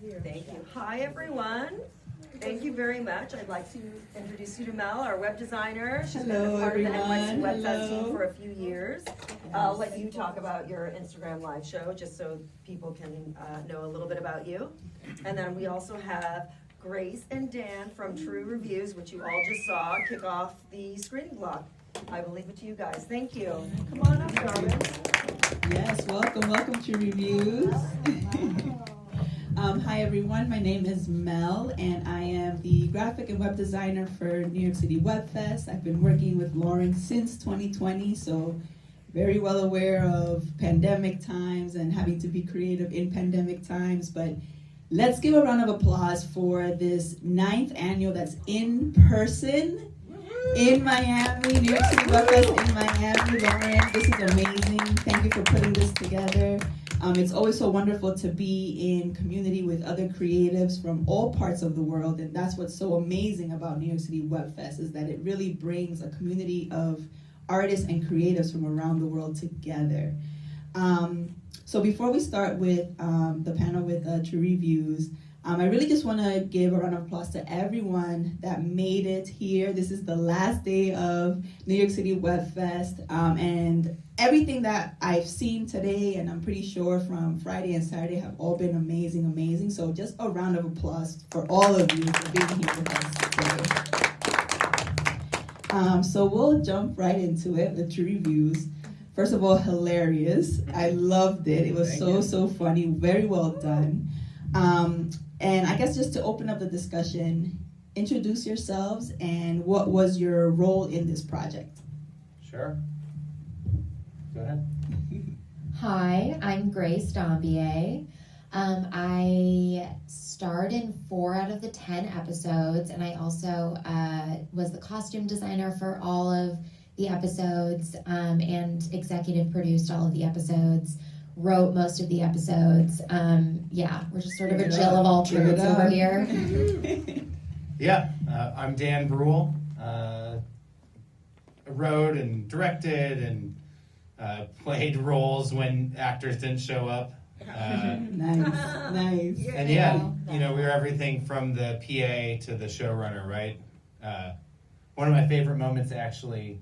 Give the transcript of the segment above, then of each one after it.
Thank you. Hi, everyone. Thank you very much. I'd like to introduce you to Mel, our web designer. She's been a part of the NYC Web Fest team for a few years. I'll let you talk about your Instagram live show, just so people can know a little bit about you. And then we also have Grace and Dan from True Reviews, which you all just saw, kick off the screening block. I will leave it to you guys. Thank you. Come on up, darling. Yes, welcome to Reviews. Hi everyone, my name is Mel and I am the graphic and web designer for New York City Web Fest. I've been working with Lauren since 2020, so very well aware of pandemic times and having to be creative in pandemic times. But let's give a round of applause for this 9th annual that's in person in Miami, New York City Web Fest in Miami. Lauren, this is amazing. Thank you for putting this together. It's always so wonderful to be in community with other creatives from all parts of the world, and that's what's so amazing about New York City Web Fest, is that it really brings a community of artists and creatives from around the world together. So before we start with the panel with True Reviews, I really just want to give a round of applause to everyone that made it here. This is the last day of New York City Web Fest, and everything that I've seen today, and I'm pretty sure from Friday and Saturday, have all been amazing. So just a round of applause for all of you for being here with us today. So we'll jump right into it, the True Reviews. First of all, hilarious. I loved it. It was so funny, very well done. And I guess just to open up the discussion, introduce yourselves and what was your role in this project? Sure. Go ahead. Hi, I'm Grace Dambier. I starred in 4 out of the 10 episodes, and I also was the costume designer for all of the episodes and executive produced all of the episodes, wrote most of the episodes. We're just sort of a jill of all trades over here. I'm Dan Bruhl. Wrote and directed and played roles when actors didn't show up. Nice. And we were everything from the PA to the showrunner, right? One of my favorite moments, actually,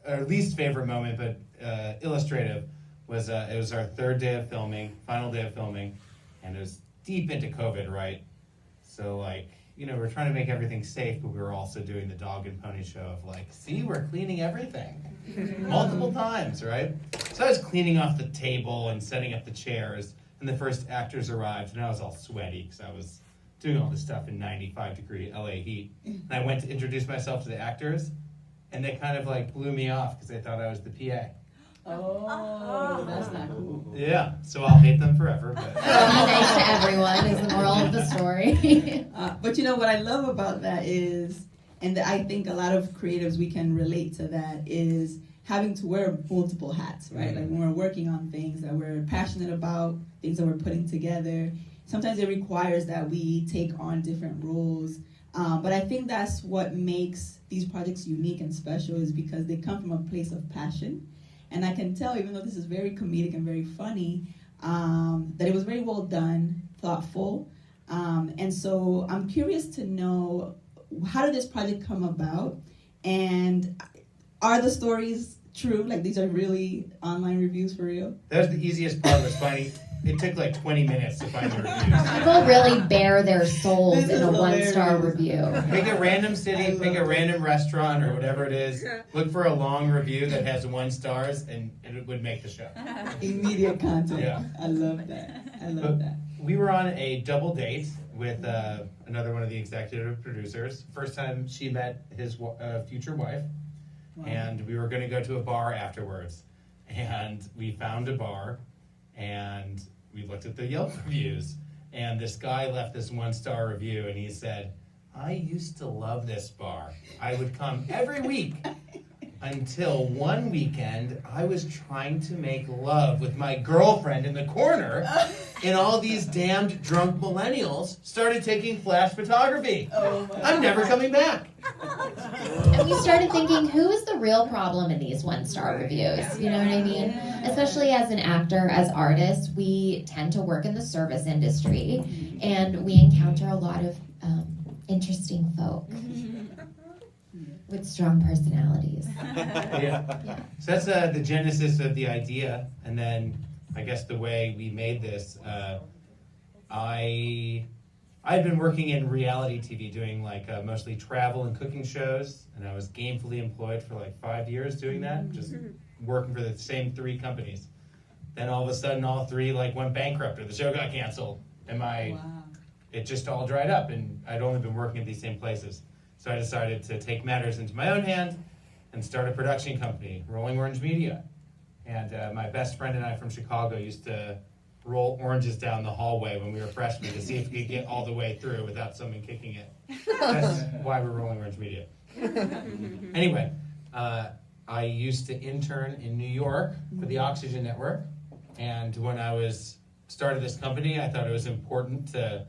or least favorite moment, but illustrative, was it was our final day of filming, and it was deep into COVID, right? So we're trying to make everything safe, but we were also doing the dog and pony show of see, we're cleaning everything multiple times, right? So I was cleaning off the table and setting up the chairs, and the first actors arrived, and I was all sweaty because I was doing all this stuff in 95-degree LA heat. And I went to introduce myself to the actors, and they kind of blew me off because they thought I was the PA. Oh, that's not cool. Yeah, so I'll hate them forever. But Be nice to everyone is the moral of the story. But what I love about that is, and I think a lot of creatives, we can relate to that, is having to wear multiple hats, right? Like when we're working on things that we're passionate about, things that we're putting together, sometimes it requires that we take on different roles. But I think that's what makes these projects unique and special, is because they come from a place of passion. And I can tell, even though this is very comedic and very funny, that it was very well done, thoughtful. And so I'm curious to know, how did this project come about? And are the stories true? These are really online reviews for real? that was the easiest part, was finding. It took 20 minutes to find the reviews. People really bare their souls in a hilarious. 1-star review. Pick a random city, pick a random restaurant or whatever it is. Look for a long review that has 1 stars, and it would make the show. Immediate content. Yeah. I love that. We were on a double date with another one of the executive producers. First time she met his future wife. Wow. And we were going to go to a bar afterwards. And we found a bar, and we looked at the Yelp reviews. And this guy left this 1-star review, and he said, "I used to love this bar. I would come every week until one weekend I was trying to make love with my girlfriend in the corner, and all these damned drunk millennials started taking flash photography. I'm never coming back. And we started thinking, who is the real problem in these one-star reviews? You know what I mean? Especially as an actor, as artists, we tend to work in the service industry, and we encounter a lot of interesting folk with strong personalities. Yeah. So that's the genesis of the idea, and then I guess the way we made this. I'd been working in reality TV, doing like mostly travel and cooking shows, and I was gainfully employed for like 5 years doing that, just working for the same 3 companies. Then all of a sudden, all 3 like went bankrupt, or the show got canceled, and it just all dried up, and I'd only been working at these same places. So I decided to take matters into my own hand and start a production company, Rolling Orange Media. And my best friend and I from Chicago used to roll oranges down the hallway when we were freshmen to see if we could get all the way through without someone kicking it. That's why we're Rolling Orange Media. Anyway, I used to intern in New York for the Oxygen Network. And when I started this company, I thought it was important to,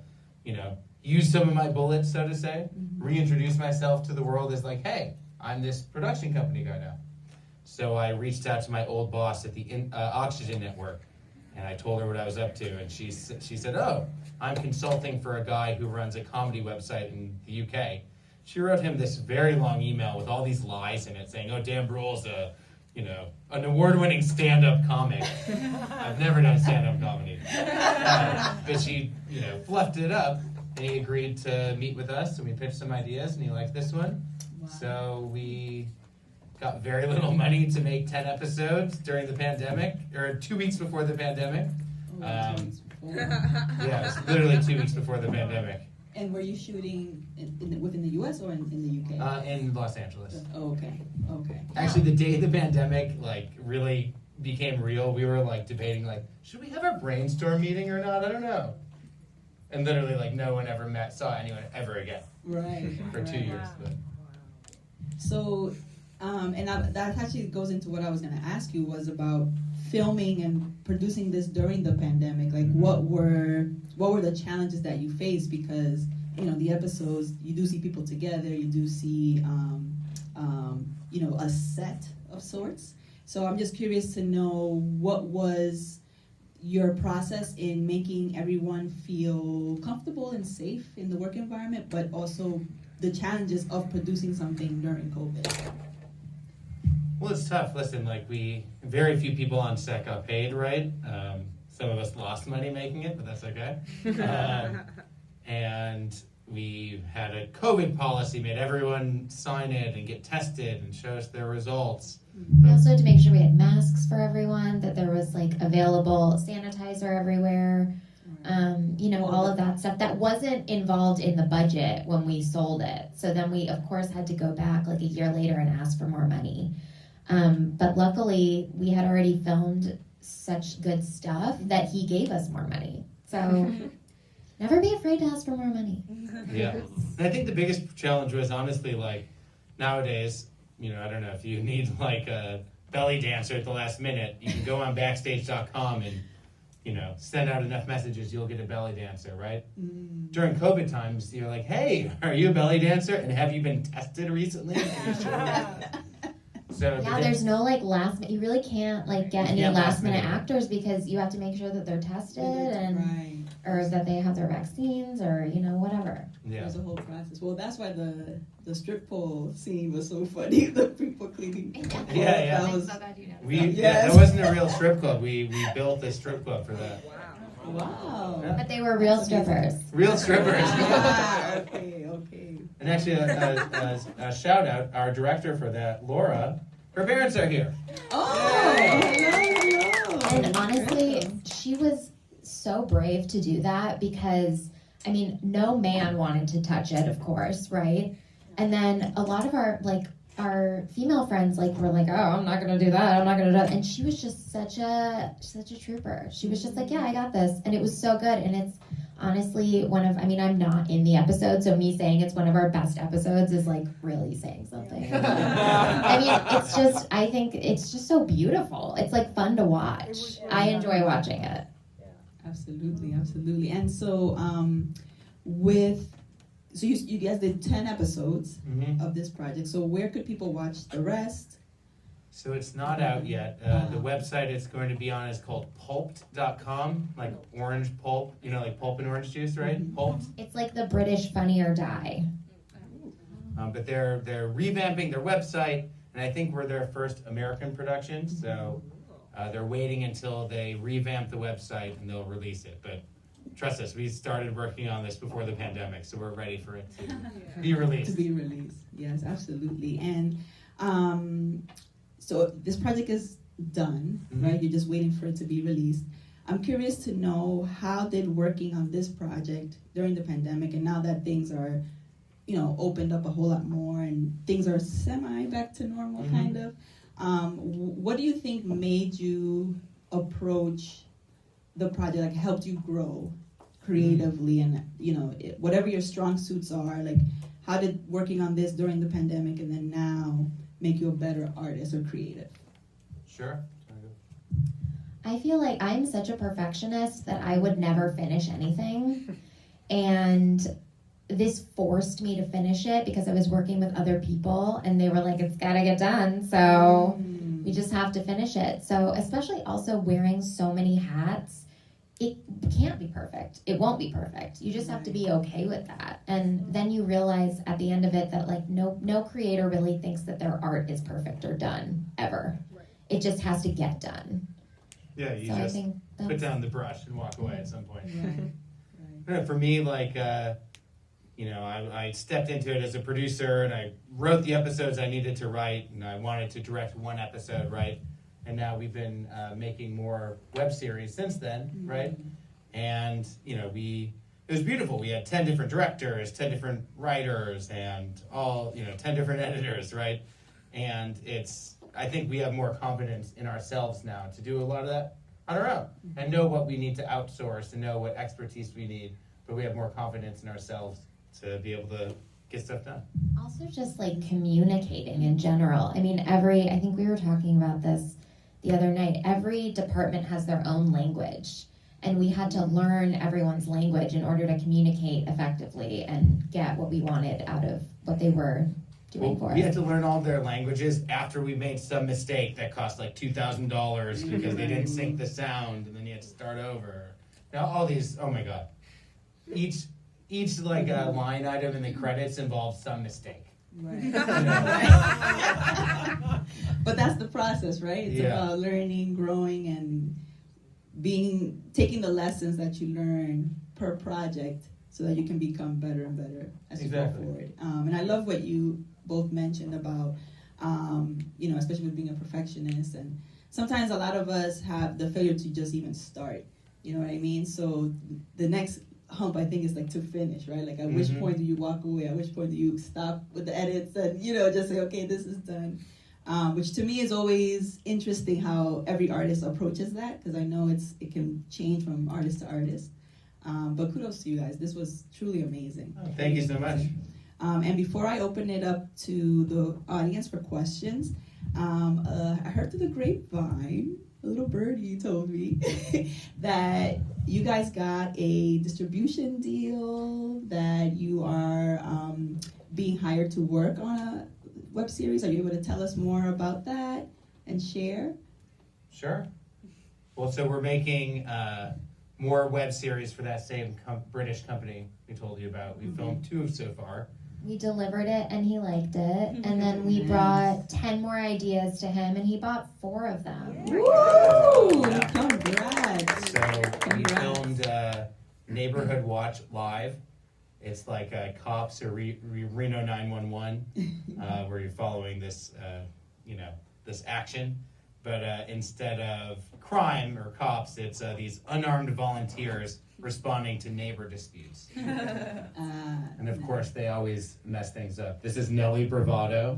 use some of my bullets, so to say, reintroduce myself to the world as like, hey, I'm this production company guy now. So I reached out to my old boss at the Oxygen Network, and I told her what I was up to, and she said, oh, I'm consulting for a guy who runs a comedy website in the UK. She wrote him this very long email with all these lies in it, saying, oh, Dan Bruhl's an award-winning stand-up comic. I've never done stand-up comedy. But she, fluffed it up, and he agreed to meet with us, and we pitched some ideas, and he liked this one. Wow. So we got very little money to make 10 episodes during the pandemic, or 2 weeks before the pandemic. Yeah, it was literally 2 weeks before the pandemic. And were you shooting within the U.S. or in the U.K.? In Los Angeles. Oh, okay. Actually, the day the pandemic really became real, we were debating should we have our brainstorm meeting or not? I don't know. And literally no one ever saw anyone ever again. Right. For 2 years. But. So, that actually goes into what I was going to ask you, was about filming and producing this during the pandemic. What were the challenges that you faced? Because the episodes, you do see people together, you do see a set of sorts. So I'm just curious to know, what was your process in making everyone feel comfortable and safe in the work environment, but also the challenges of producing something during COVID? Well, it's tough. Listen, very few people on set got paid, right? Some of us lost money making it, but that's okay. And we had a COVID policy, made everyone sign it and get tested and show us their results. We also had to make sure we had masks for everyone, that there was available sanitizer everywhere, all of that stuff that wasn't involved in the budget when we sold it. So then we, of course, had to go back a year later and ask for more money. But luckily, we had already filmed such good stuff that he gave us more money. So never be afraid to ask for more money. Yeah. And I think the biggest challenge was honestly nowadays, I don't know if you need a belly dancer at the last minute, you can go on backstage.com and, send out enough messages, you'll get a belly dancer, right? During COVID times, you're like, hey, are you a belly dancer? And have you been tested recently? So there's no last minute. You really can't get any last minute actors, because you have to make sure that they're tested and or that they have their vaccines or whatever. Yeah. There's a whole process. Well, that's why the strip pole scene was so funny. The people cleaning. Yeah. I'm so glad you know. That wasn't a real strip club. We built a strip club for that. Wow. Yeah. But they were real strippers. Real strippers. Okay. And actually, a shout out, our director for that, Laura, her parents are here. Oh, hello. And honestly, she was so brave to do that, because, no man wanted to touch it, of course, right? And then a lot of our female friends were oh, I'm not gonna do that, I'm not gonna do that. And she was just such a trooper. She was just yeah, I got this. And it was so good. And it's honestly I'm not in the episode, so me saying it's one of our best episodes is really saying something. I think it's just so beautiful. It's fun to watch. I enjoy watching it. Absolutely, absolutely. And so, you guys did 10 episodes of this project. So where could people watch the rest? So it's not out yet. The website it's going to be on is called pulped.com, like orange pulp, like pulp and orange juice, right? Pulped. It's like the British Funny or Die. But they're revamping their website, and I think we're their first American production, so they're waiting until they revamp the website and they'll release it. But trust us, we started working on this before the pandemic, so we're ready for it to be released. To be released, yes, absolutely. And so this project is done, right? You're just waiting for it to be released. I'm curious to know, how did working on this project during the pandemic, and now that things are, opened up a whole lot more and things are semi back to normal, kind of, what do you think made you approach the project, like helped you grow creatively, and whatever your strong suits are, like how did working on this during the pandemic and then now make you a better artist or creative? Sure. I feel like I'm such a perfectionist that I would never finish anything. And this forced me to finish it because I was working with other people and they were like, it's gotta get done. So we just have to finish it. So especially also wearing so many hats, it can't be perfect. It won't be perfect. You just have to be okay with that. And then you realize at the end of it that like no creator really thinks that their art is perfect or done ever. It just has to get done. Yeah, you So just I think put down the brush and walk away at some point. Right. For me, like, I stepped into it as a producer and I wrote the episodes I needed to write, and I wanted to direct one episode, right? And now we've been making more web series since then, right? And, it was beautiful. We had 10 different directors, 10 different writers, and all, 10 different editors, right? And I think we have more confidence in ourselves now to do a lot of that on our own and know what we need to outsource and know what expertise we need, but we have more confidence in ourselves to be able to get stuff done. Also just like communicating in general. I mean, I think we were talking about this the other night. Every department has their own language, and we had to learn everyone's language in order to communicate effectively and get what we wanted out of what they were doing for us. We had to learn all their languages after we made some mistake that cost like $2,000 because they didn't sync the sound, and then you had to start over. Now all these, oh my God. Each like line item in the credits involves some mistake. Right. But that's the process, right? It's about learning, growing, and taking the lessons that you learn per project so that you can become better and better as you go forward. And I love what you both mentioned about, especially with being a perfectionist. And sometimes a lot of us have the failure to just even start. You know what I mean? So the next hump, I think, is like to finish, right? Like, at which point do you walk away? At which point do you stop with the edits and, just say, okay, this is done. Which to me is always interesting how every artist approaches that, because I know it can change from artist to artist. But kudos to you guys. This was truly amazing. Oh, thank you so much. And before I open it up to the audience for questions, I heard through the grapevine, a little birdie told me that you guys got a distribution deal, that you are being hired to work on a web series. Are you able to tell us more about that and share? Sure. Well, so we're making more web series for that same British company we told you about. We filmed 2 so far. We delivered it and he liked it, and then we brought 10 more ideas to him and he bought 4 of them. Woo! Congrats! So we filmed Neighborhood Watch Live. It's like cops or Reno 911, where you're following this, this action. But instead of crime or cops, it's these unarmed volunteers responding to neighbor disputes. And of course, they always mess things up. This is Nellie Bravado.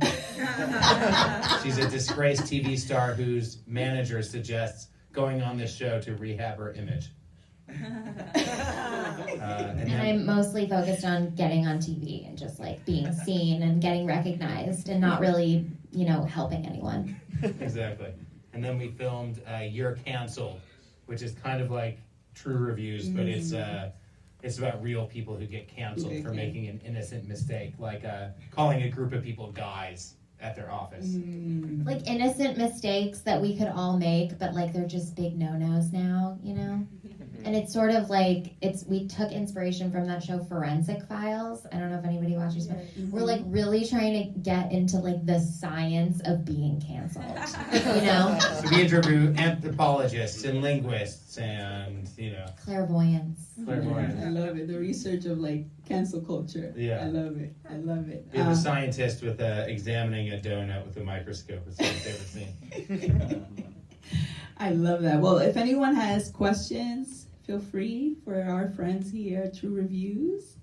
She's a disgraced TV star whose manager suggests going on this show to rehab her image. And I'm mostly focused on getting on TV and just like being seen and getting recognized and not really, helping anyone. Exactly. And then we filmed You're Canceled, which is kind of like true reviews, but it's about real people who get canceled for making an innocent mistake, like calling a group of people guys at their office. Like innocent mistakes that we could all make, but like they're just big no-nos now, you know? And it's sort of like, we took inspiration from that show Forensic Files. I don't know if anybody watches, but we're like really trying to get into like the science of being canceled, you know? So we interview anthropologists and linguists and, Clairvoyance. I love it. The research of like cancel culture. Yeah. I love it. We have a scientist with examining a donut with a microscope. It's my favorite scene. I love that. Well, if anyone has questions, feel free for our friends here at True Reviews.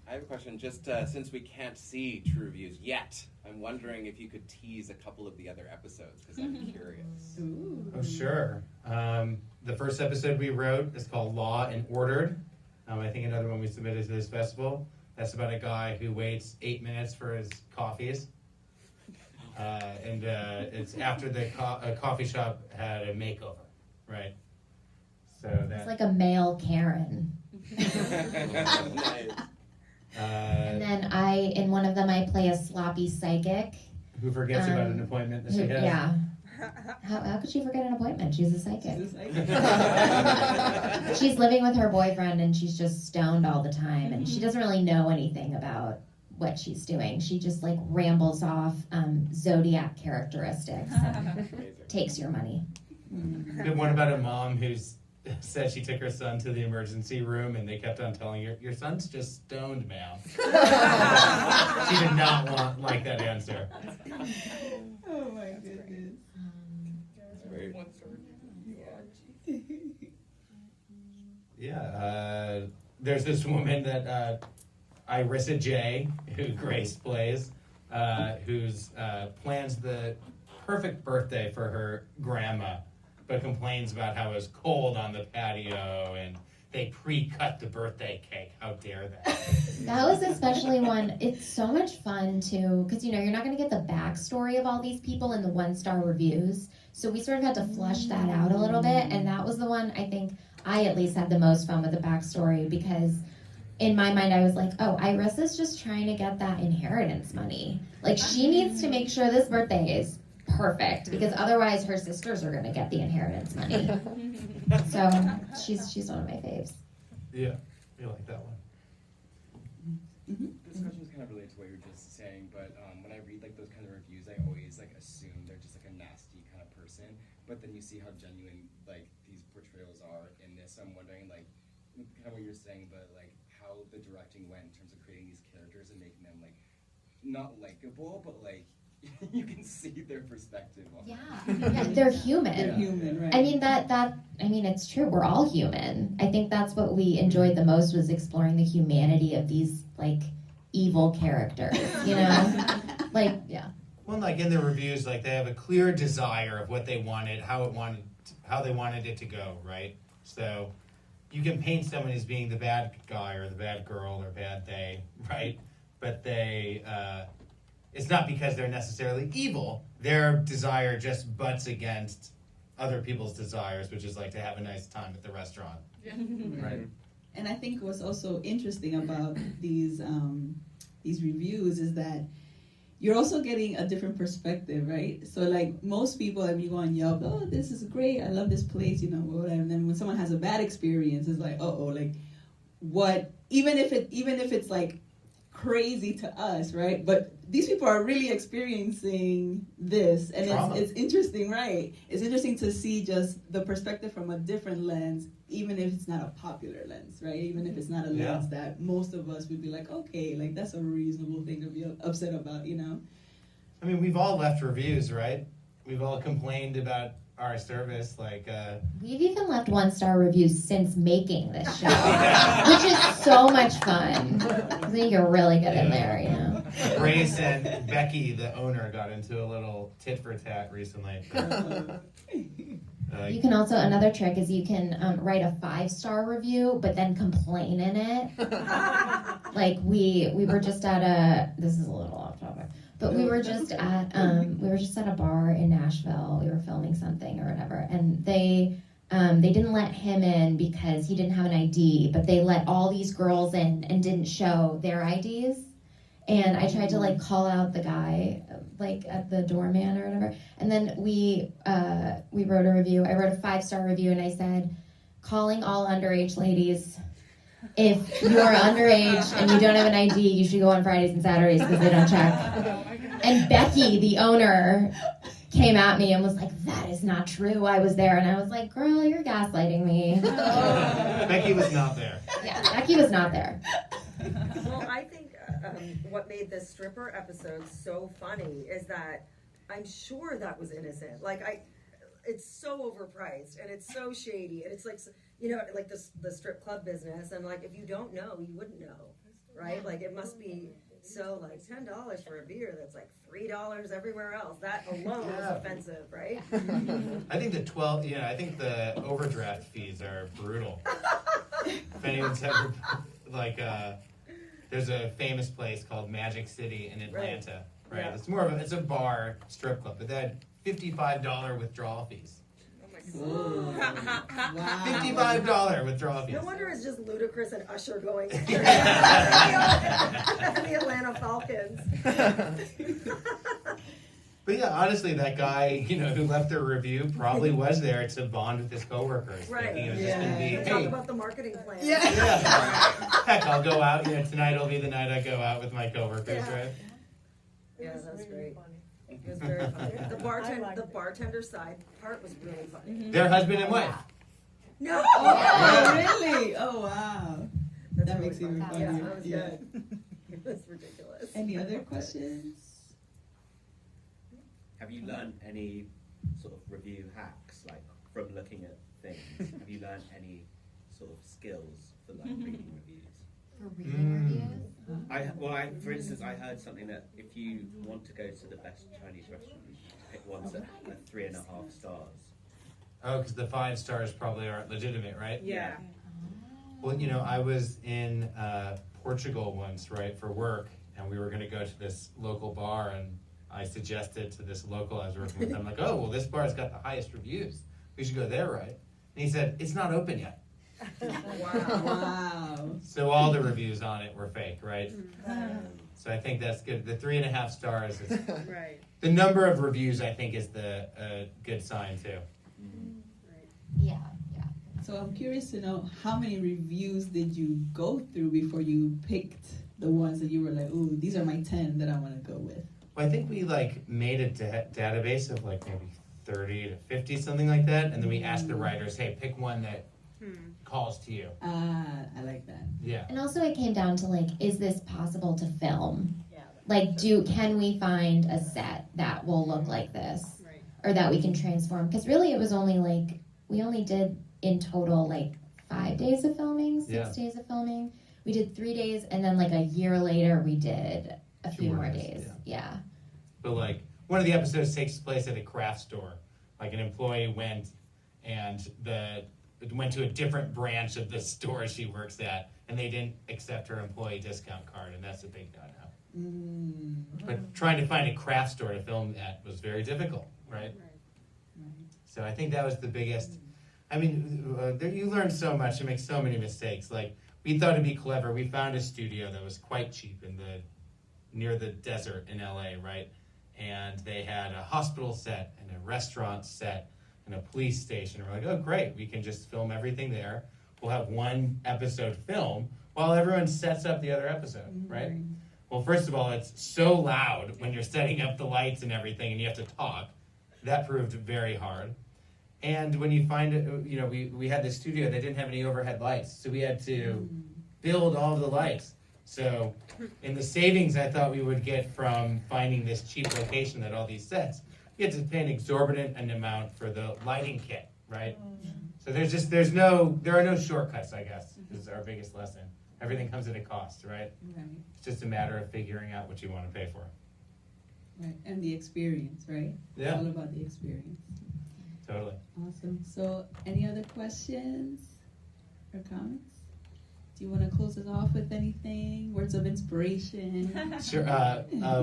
I have a question. Just since we can't see True Reviews yet, I'm wondering if you could tease a couple of the other episodes, because I'm curious. Ooh. Oh, sure. The first episode we wrote is called Law and Ordered. I think another one we submitted to this festival. That's about a guy who waits 8 minutes for his coffees. And it's after the coffee shop had a makeover, right? So It's like a male Karen. Nice. And then in one of them, I play a sloppy psychic. Who forgets about an appointment that she has? Yeah. How could she forget an appointment? She's a psychic. She's living with her boyfriend and she's just stoned all the time and she doesn't really know anything about what she's doing. She just like rambles off zodiac characteristics and takes your money. We had one about a mom who's said she took her son to the emergency room and they kept on telling her, your son's just stoned, ma'am. She did not like that answer. Oh my goodness. Yeah, there's this woman that Irissa J, who Grace plays, who's plans the perfect birthday for her grandma, but complains about how it was cold on the patio and they pre-cut the birthday cake. How dare they? That was especially one, it's so much fun too, because you're not going to get the backstory of all these people in the 1-star reviews. So we sort of had to flush that out a little bit, and that was the one I think I at least had the most fun with the backstory, because in my mind I was like, oh, Irissa's just trying to get that inheritance money. Like she needs to make sure this birthday is perfect, because otherwise her sisters are going to get the inheritance money. So she's one of my faves. Yeah, you like that one. This question is kind of related to what you were just saying, but when I read like those kind of reviews, I always like assume they're just like a nasty kind of person. But then you see how genuine like these portrayals are in this. So I'm wondering like kind of what you're saying, but like how the directing went in terms of creating these characters and making them like not likable, but like you can see their perspective on it. Yeah, they're human. They're human, right? I mean, it's true. We're all human. I think that's what we enjoyed the most, was exploring the humanity of these like evil characters. Like, yeah. Well, like in the reviews, like they have a clear desire of what they wanted, how they wanted it to go, right? So you can paint someone as being the bad guy or the bad girl or bad they, right? But they, it's not because they're necessarily evil. Their desire just butts against other people's desires, which is like to have a nice time at the restaurant. Yeah. Right. And I think what's also interesting about these reviews is that you're also getting a different perspective, right? So like most people, if you go on Yelp, oh, this is great, I love this place, whatever. And then when someone has a bad experience, it's like, like what? Even if it's like crazy to us, right? But these people are really experiencing this, and it's interesting, right? It's interesting to see just the perspective from a different lens, even if it's not a popular lens, right? Even if it's not a lens that most of us would be like, okay, like that's a reasonable thing to be upset about, I mean, we've all left reviews, right? We've all complained about our service, like we've even left 1-star reviews since making this show, which is so much fun. I think you're really good in there, Grace and Becky, the owner, got into a little tit for tat recently. You can also, another trick is you can write a 5-star review, but then complain in it. Like we were just at this is a little off topic, but we were just at a bar in Nashville. We were filming something or whatever, and they they didn't let him in because he didn't have an ID, but they let all these girls in and didn't show their IDs. And I tried to like call out the guy, like at the doorman or whatever. And then we wrote a review. I wrote a 5-star review, and I said, calling all underage ladies. If you're underage and you don't have an ID, you should go on Fridays and Saturdays because they don't check. And Becky, the owner, came at me and was like, that is not true. I was there. And I was like, girl, you're gaslighting me. Becky was not there. Yeah, Becky was not there. Well, I think what made this stripper episode so funny is that I'm sure that was innocent. Like, it's so overpriced and it's so shady, and it's like, you know, like the strip club business, and like if you don't know, you wouldn't know, right? Like it must be so like $10 for a beer that's like $3 everywhere else. That alone is offensive, right? I think I think the overdraft fees are brutal. If anyone's ever, like, there's a famous place called Magic City in Atlanta, right? Yeah. It's it's a bar strip club, but they had $55 withdrawal fees. Wow. $55 withdrawal fees. No wonder it's just Ludacris and Usher going the Atlanta Falcons. But yeah, honestly, that guy, you know, who left the review probably was there to bond with his coworkers. Right. Thinking it was just going to be, Talk hey, about the marketing plan. yeah. Heck, I'll go out. You know, tonight will be the night I go out with my coworkers, right? Yeah, that's great. It was very funny. The bartender side part was really funny. Their husband and wife. No. Oh, really? Oh, wow. That's That really makes it even funny. Yeah, funnier. that was Yeah. good. It was ridiculous. Any other questions? Have you learned any sort of review hacks, like from looking at things? Have you learned any sort of skills for like reading reviews? For reading reviews? For instance, I heard something that if you want to go to the best Chinese restaurant, you should pick ones that are 3.5 stars. Oh, because the 5 stars probably aren't legitimate, right? Yeah. Well, you know, I was in Portugal once, right, for work, and we were going to go to this local bar, and I suggested to this local I was working with, I'm like, oh, well, this bar's got the highest reviews. We should go there, right? And he said, it's not open yet. Wow. Wow. So all the reviews on it were fake, right? So I think that's good. The 3.5 stars is Right. the number of reviews. I think is the good sign too. Yeah. So I'm curious to know, how many reviews did you go through before you picked the ones that you were like, ooh, these are my 10 that I want to go with? Well, I think we like made a database of like maybe 30 to 50, something like that, and then we asked the writers, hey, pick one that calls to you. I like that. Yeah. And also it came down to like, is this possible to film? Yeah. Like, can we find a set that will look like this? Right. Or that we can transform? Because really it was only like, we only did in total like 5 days of filming, 6 days of filming. We did 3 days, and then like a year later we did a few more days. Yeah. But like one of the episodes takes place at a craft store. Like an employee went to a different branch of the store she works at, and they didn't accept her employee discount card, and that's a big no-no. But trying to find a craft store to film that was very difficult, right? So I think that was the biggest. I mean, you learn so much and make so many mistakes. Like, we thought it'd be clever. We found a studio that was quite cheap near the desert in LA, right? And they had a hospital set and a restaurant set and a police station. We're like, oh, great. We can just film everything there. We'll have one episode film while everyone sets up the other episode, right? Well, first of all, it's so loud when you're setting up the lights and everything and you have to talk. That proved very hard. And when you find it, you know, we had this studio that didn't have any overhead lights, so we had to build all of the lights. So in the savings I thought we would get from finding this cheap location that all these sets, you had to pay an exorbitant amount for the lighting kit, right? So there are no shortcuts, I guess, is our biggest lesson. Everything comes at a cost, right? Right. It's just a matter of figuring out what you want to pay for. Right. And the experience, right? Yeah. It's all about the experience. Totally. Awesome. So, any other questions or comments? Do you want to close us off with anything? Words of inspiration? Sure.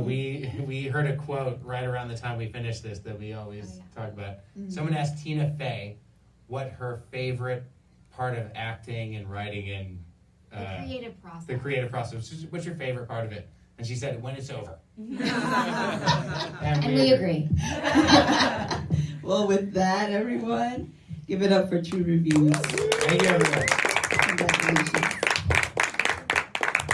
We heard a quote right around the time we finished this that we always talk about. Someone asked Tina Fey, what her favorite part of acting and writing and The creative process. the creative process. What's your favorite part of it? And she said, when it's over. And we agree. Well, with that, everyone, give it up for True Reviews. Thank you, everyone. Congratulations.